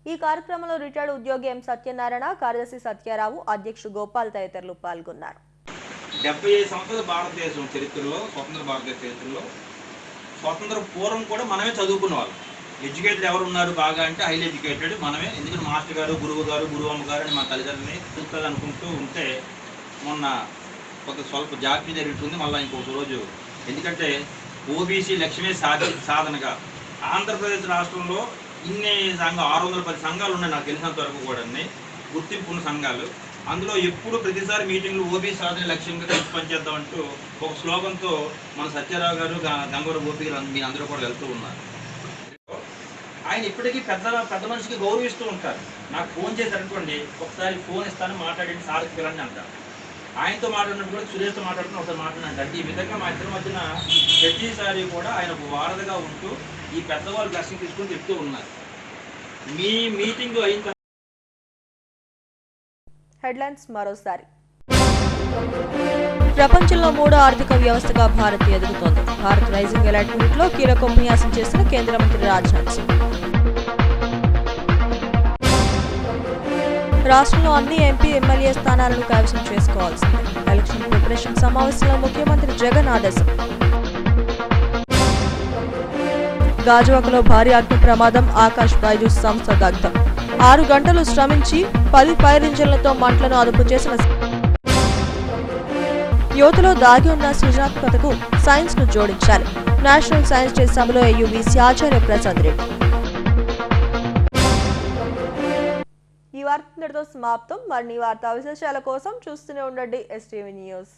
[SPEAKER 1] ఈ కార్యక్రమంలో రిటైర్డ్ ఉద్యోగి ఎం సత్యనారాయణ, కార్యదర్శి సత్యారావు, అధ్యక్షుడు గోపాల్ తదితరులు పాల్గొన్నారు.
[SPEAKER 19] 75 సంవత్సరాల భారతదేశం చరిత్రలో, స్వతంత్ర భారతదేశ చరిత్రలో స్వతంత్ర పూర్వం కూడా మనమే చదువుకున్న వాళ్ళు. ఎడ్యుకేటెడ్ ఎవరు ఉన్నారు బాగా అంటే హైలీ ఎడ్యుకేటెడ్ మనమే. ఎందుకంటే మాస్టర్ గారు, గురువు గారు, గురువమ్మ గారు అని మా తల్లిదండ్రులని చూస్తుంది అనుకుంటూ ఉంటే మొన్న కొంత స్వల్ప జాగ్రత్త జరుగుతుంది. మళ్ళీ ఇంకొక రోజు ఎందుకంటే ఓబీసీ లక్ష్యమే సాధనగా ఆంధ్రప్రదేశ్ రాష్ట్రంలో ఇన్ని 610 సంఘాలు ఉన్నాయి నాకు తెలిసినంత వరకు కూడా, గుర్తింపు ఉన్న సంఘాలు. అందులో ఎప్పుడు ప్రతిసారి మీటింగ్లు ఓబీసీ సాధన లక్ష్యంగా కలిసి పనిచేద్దామంటూ ఒక స్లోగన్తో మన సత్యారావు గారు, గంగవరం గోపి గారు మీ అందరూ కూడా వెళ్తూ ఉన్నారు. ఆయన ఇప్పటికీ పెద్ద మనిషికి గౌరవిస్తూ ఉంటారు. నాకు ఫోన్ చేశారనుకోండి, ఒకసారి ఫోన్ ఇస్తాను మాట్లాడండి సార్కి పిల్లని అంటారు. ఆయనతో మాట్లాడినప్పుడు కూడా సురేష్తో మాట్లాడుతున్న ఒకసారి మాట్లాడినంటే అంటే ఈ విధంగా మా ఇద్దరి మధ్యన ప్రతిసారి కూడా ఆయన ఒక వారధిగా ఉంటూ ఈ పెద్దవాళ్ళు దర్శనం తీసుకుని చెప్తూ ఉన్నారు. మీ మీటింగ్ అయిన
[SPEAKER 1] హెడ్లైన్స్ మరోసారి. ప్రపంచంలో 3వ ఆర్థిక వ్యవస్థగా భారత్ ఎదుగుతోంది. భారత్ రైజింగ్ ఎలైట్ మీట్ లో కీలక ఉపన్యాసం చేసిన కేంద్ర మంత్రి రాజ్నాథ్ సింగ్. రాష్ట్రంలో అన్ని ఎంపీ, ఎమ్మెల్యే స్థానాలను కైవసం చేసుకోవాల్సిందే. ఎలక్షన్ ప్రిపరేషన్ సమావేశంలో ముఖ్యమంత్రి జగన్ ఆదేశం. గాజువాకలో భారీ అగ్ని ప్రమాదం, ఆకాష్ బైజూస్ సంస్థ దగ్ధం. 6 గంటలు శ్రమించి 10 ఫైర్ ఇంజిన్లతో మంటలను అదుపు చేసిన యువతలో దాగి ఉన్న సృజనాత్మకతకు సైన్స్ ను జోడించాలి. నేషనల్ సైన్స్ డే సభలో ఏయుబీసీ ఆచార్య ప్రసాద్ రెడ్డి. ఈ వార్తతో సమాప్తం. మరిన్ని వార్తా విశేషాల కోసం చూస్తూనే ఉండండి STV న్యూస్.